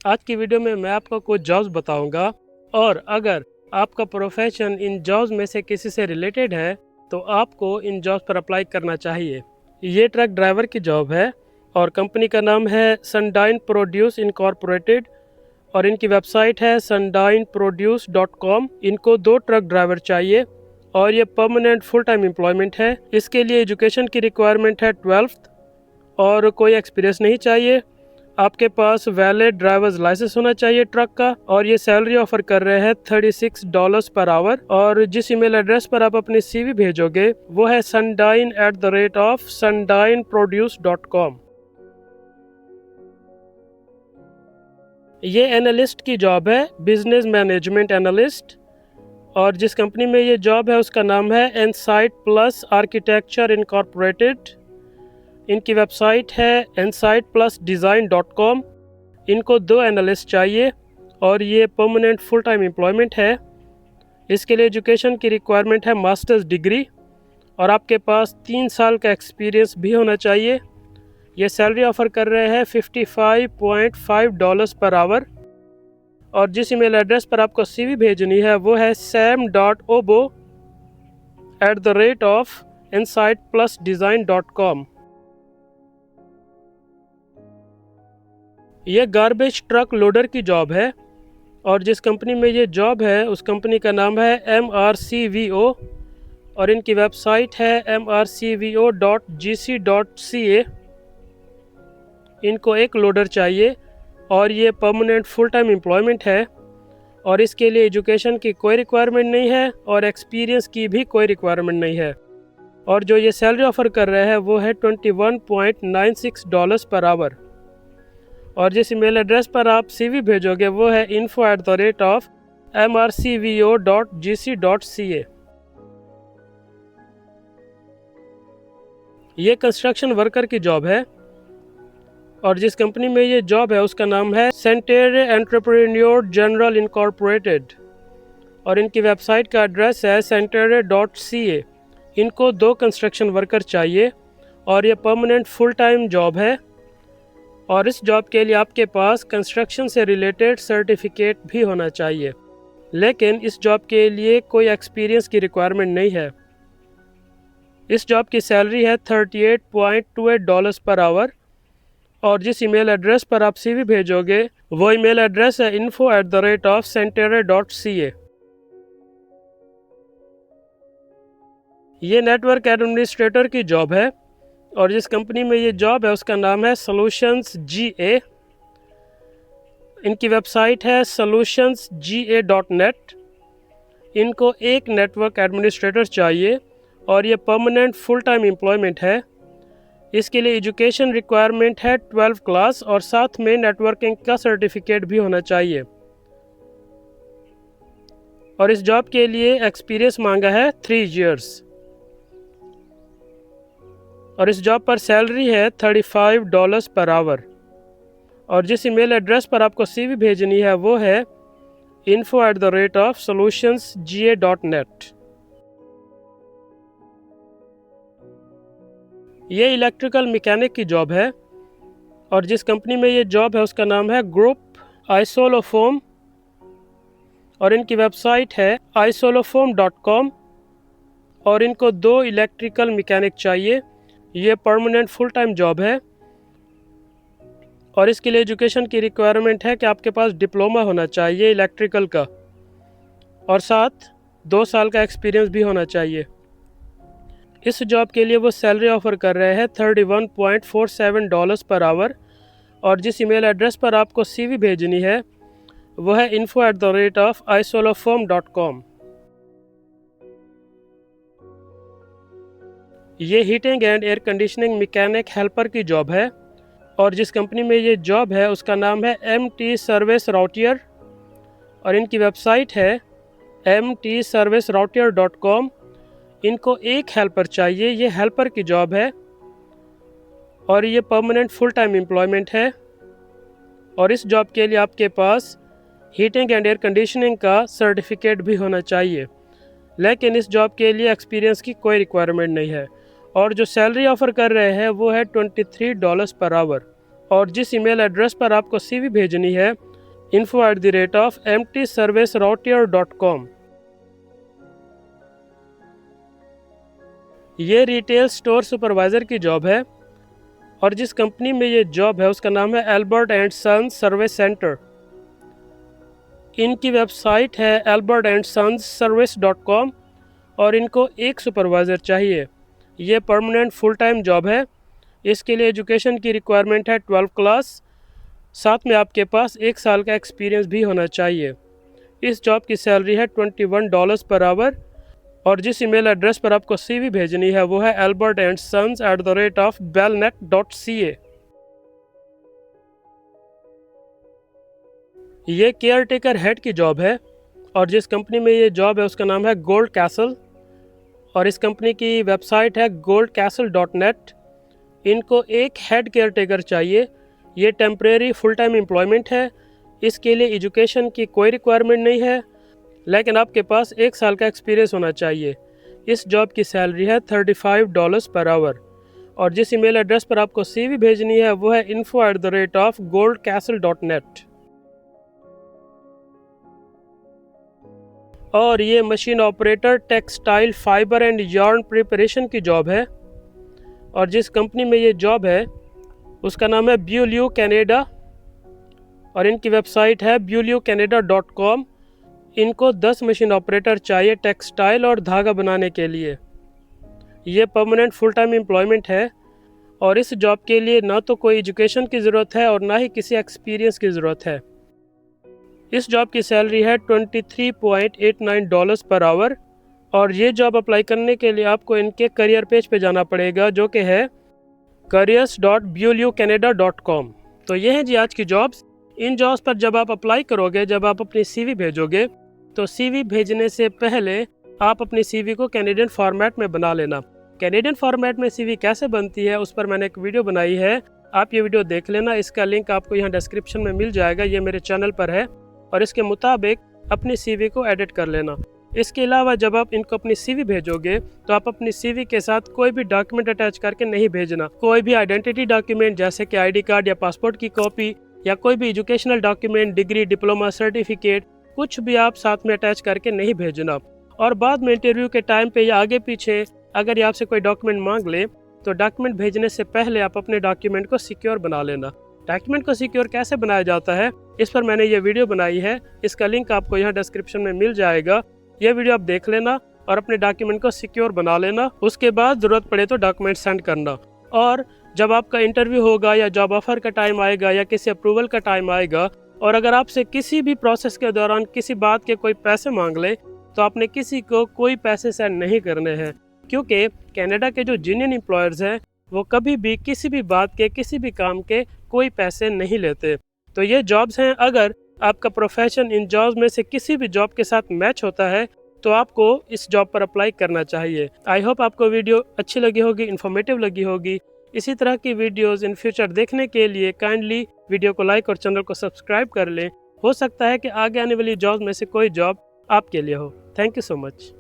आज की वीडियो में मैं आपको कुछ जॉब्स बताऊंगा और अगर आपका प्रोफेशन इन जॉब्स में से किसी से रिलेटेड है तो आपको इन जॉब्स पर अप्लाई करना चाहिए। ये ट्रक ड्राइवर की जॉब है और कंपनी का नाम है सनडाइन प्रोड्यूस इनकॉर्पोरेटेड और इनकी वेबसाइट है sundineproduce.com। इनको 2 ट्रक ड्राइवर चाहिए और ये परमानेंट फुल टाइम एम्प्लॉयमेंट है। इसके लिए एजुकेशन की रिक्वायरमेंट है 12th और कोई एक्सपीरियंस नहीं चाहिए। आपके पास वैलिड ड्राइवर्स लाइसेंस होना चाहिए ट्रक का और ये सैलरी ऑफर कर रहे हैं $36 पर आवर। और जिस ईमेल एड्रेस पर आप अपनी CV भेजोगे वो है sundine@sundineproduce.com। ये एनालिस्ट की जॉब है, बिजनेस मैनेजमेंट एनालिस्ट, और जिस कंपनी में ये जॉब है उसका नाम है इनसाइट प्लस आर्किटेक्चर इनकॉर्पोरेटेड। इनकी वेबसाइट है insightplusdesign.com। इनको 2 एनालिस्ट चाहिए और ये परमानेंट फुल टाइम एम्प्लॉयमेंट है। इसके लिए एजुकेशन की रिक्वायरमेंट है मास्टर्स डिग्री और आपके पास 3 साल का एक्सपीरियंस भी होना चाहिए। ये सैलरी ऑफर कर रहे हैं $55.5 पर आवर और जिस ईमेल एड्रेस पर आपको CV भेजनी है वो है sam.obo@insightplusdesign.com। ये गार्बेज ट्रक लोडर की जॉब है और जिस कंपनी में ये जॉब है उस कंपनी का नाम है MRCVO और इनकी वेबसाइट है mrcvo.gc.ca। इनको 1 लोडर चाहिए और ये परमानेंट फुल टाइम एम्प्लॉयमेंट है और इसके लिए एजुकेशन की कोई रिक्वायरमेंट नहीं है और एक्सपीरियंस की भी कोई रिक्वायरमेंट नहीं है। और जो ये सैलरी ऑफर कर रहे हैं वो है $21.96 पर आवर और जिस ईमेल एड्रेस पर आप CV भेजोगे वो है info@mrcvo.gc.ca। ये कंस्ट्रक्शन वर्कर की जॉब है और जिस कंपनी में ये जॉब है उसका नाम है सेंटेरे एंटरप्रेन्योर जनरल इनकॉर्पोरेटेड और इनकी वेबसाइट का एड्रेस है centere.ca। इनको 2 कंस्ट्रक्शन वर्कर चाहिए और ये परमानेंट फुल टाइम जॉब है और इस जॉब के लिए आपके पास कंस्ट्रक्शन से रिलेटेड सर्टिफिकेट भी होना चाहिए, लेकिन इस जॉब के लिए कोई एक्सपीरियंस की रिक्वायरमेंट नहीं है। इस जॉब की सैलरी है $38.28 पर आवर और जिस ईमेल एड्रेस पर आप CV भेजोगे वो ईमेल एड्रेस है info@centere.ca। ये नेटवर्क एडमिनिस्ट्रेटर की जॉब है और जिस कंपनी में ये जॉब है उसका नाम है Solutions GA। इनकी वेबसाइट है solutionsga.net। इनको 1 नेटवर्क एडमिनिस्ट्रेटर चाहिए और ये परमानेंट फुल टाइम एम्प्लॉयमेंट है। इसके लिए एजुकेशन रिक्वायरमेंट है 12 क्लास और साथ में नेटवर्किंग का सर्टिफिकेट भी होना चाहिए और इस जॉब के लिए एक्सपीरियंस मांगा है 3 इयर्स और इस जॉब पर सैलरी है $35 पर आवर और जिस ईमेल एड्रेस पर आपको CV भेजनी है वो है info@solutionsga.net। ये इलेक्ट्रिकल मैकेनिक की जॉब है और जिस कंपनी में ये जॉब है उसका नाम है ग्रुप आइसोलोफोम और इनकी वेबसाइट है isolofoam.com और इनको 2 इलेक्ट्रिकल मैकेनिक चाहिए। ये परमानेंट फुल टाइम जॉब है और इसके लिए एजुकेशन की रिक्वायरमेंट है कि आपके पास डिप्लोमा होना चाहिए इलेक्ट्रिकल का और साथ 2 साल का एक्सपीरियंस भी होना चाहिए। इस जॉब के लिए वो सैलरी ऑफर कर रहे हैं $31.47 पर आवर और जिस ईमेल एड्रेस पर आपको CV भेजनी है वो है info@isolofoam.com। ये heating and air conditioning mechanic helper की जॉब है और जिस कंपनी में ये जॉब है उसका नाम है MT सर्विस राउटियर और इनकी वेबसाइट है mtserviceroutier.com। इनको 1 हेल्पर चाहिए। ये हेल्पर की जॉब है और ये परमानेंट फुल टाइम एम्प्लॉयमेंट है और इस जॉब के लिए आपके पास हीटिंग एंड एयर कंडीशनिंग का सर्टिफिकेट भी होना चाहिए, लेकिन इस जॉब के लिए एक्सपीरियंस की कोई रिक्वायरमेंट नहीं है और जो सैलरी ऑफ़र कर रहे हैं वो है $23 पर आवर और जिस ईमेल एड्रेस पर आपको CV भेजनी है info@mtservicerouter.com। ये रिटेल स्टोर सुपरवाइज़र की जॉब है और जिस कंपनी में ये जॉब है उसका नाम है Albert and sons service centre. इनकी वेबसाइट है albertandsonsservice.com और इनको एक सुपरवाइज़र चाहिए। ये परमानेंट फुल टाइम जॉब है। इसके लिए एजुकेशन की रिक्वायरमेंट है 12 क्लास, साथ में आपके पास 1 साल का एक्सपीरियंस भी होना चाहिए। इस जॉब की सैलरी है $21 पर आवर और जिस ईमेल एड्रेस पर आपको CV भेजनी है वो है albertandsons@bellnet.ca। ये केयर टेकर हेड की जॉब है और जिस कंपनी में ये जॉब है उसका नाम है गोल्ड कैसल और इस कंपनी की वेबसाइट है goldcastle.net। इनको एक हेड केयर टेकर चाहिए। ये टेम्परेरी फुल टाइम एम्प्लॉयमेंट है। इसके लिए एजुकेशन की कोई रिक्वायरमेंट नहीं है, लेकिन आपके पास 1 साल का एक्सपीरियंस होना चाहिए। इस जॉब की सैलरी है $35 पर आवर और जिस ईमेल एड्रेस पर आपको CV भेजनी है वो है info@goldcastle.net। और ये machine operator textile fibre and yarn preparation की जॉब है और जिस कंपनी में ये जॉब है उसका नाम है Beaulieu Canada और इनकी वेबसाइट है beaulieucanada.com। इनको 10 मशीन ऑपरेटर चाहिए टेक्सटाइल और धागा बनाने के लिए। ये परमानेंट फुल टाइम एम्प्लॉयमेंट है और इस जॉब के लिए ना तो कोई एजुकेशन की ज़रूरत है और ना ही किसी एक्सपीरियंस की ज़रूरत है। इस जॉब की सैलरी है $23.89 पर आवर और ये जॉब अप्लाई करने के लिए आपको इनके करियर पेज पे जाना पड़ेगा जो कि है careers.beaulieucanada.com। तो ये है जी आज की जॉब्स। इन जॉब्स पर जब आप अप्लाई करोगे, जब आप अपनी CV भेजोगे तो CV भेजने से पहले आप अपनी CV को कैनेडियन फॉर्मेट में बना लेना। कैनेडियन फॉर्मेट में CV कैसे बनती है उस पर मैंने एक वीडियो बनाई है, आप ये वीडियो देख लेना। इसका लिंक आपको यहाँ डिस्क्रिप्शन में मिल जाएगा, ये मेरे चैनल पर है और इसके मुताबिक अपनी CV को एडिट कर लेना। इसके अलावा जब आप इनको अपनी CV भेजोगे तो आप अपनी CV के साथ कोई भी डॉक्यूमेंट अटैच करके नहीं भेजना। कोई भी आइडेंटिटी डॉक्यूमेंट जैसे कि ID कार्ड या पासपोर्ट की कॉपी या कोई भी educational document, degree, diploma, certificate, कुछ भी आप साथ में अटैच करके नहीं भेजना। और बाद में इंटरव्यू के टाइम पे या आगे पीछे अगर ये आपसे कोई डॉक्यूमेंट मांग ले तो डॉक्यूमेंट भेजने से पहले आप अपने डॉक्यूमेंट को सिक्योर बना लेना। डॉक्यूमेंट को सिक्योर कैसे बनाया जाता है इस पर मैंने ये वीडियो बनाई है, इसका लिंक आपको यहाँ डिस्क्रिप्शन में मिल जाएगा। ये वीडियो आप देख लेना और अपने डॉक्यूमेंट को सिक्योर बना लेना। उसके बाद ज़रूरत पड़े तो डॉक्यूमेंट सेंड करना। और जब आपका इंटरव्यू होगा या जॉब ऑफर का टाइम आएगा या किसी अप्रूवल का टाइम आएगा और अगर आपसे किसी भी प्रोसेस के दौरान किसी बात के कोई पैसे मांग ले तो आपने किसी को कोई पैसे सेंड नहीं करने हैं, क्योंकि कनाडा के जो जेन्युइन एम्प्लॉयर्स हैं वो कभी भी किसी भी बात के, किसी भी काम के कोई पैसे नहीं लेते। तो ये जॉब्स हैं। अगर आपका प्रोफेशन इन जॉब्स में से किसी भी जॉब के साथ मैच होता है तो आपको इस जॉब पर अप्लाई करना चाहिए। आई होप आपको वीडियो अच्छी लगी होगी, इन्फॉर्मेटिव लगी होगी। इसी तरह की वीडियोस इन फ्यूचर देखने के लिए काइंडली वीडियो को लाइक और चैनल को सब्सक्राइब कर लें। हो सकता है कि आगे आने वाली जॉब में से कोई जॉब आपके लिए हो। Thank you so much.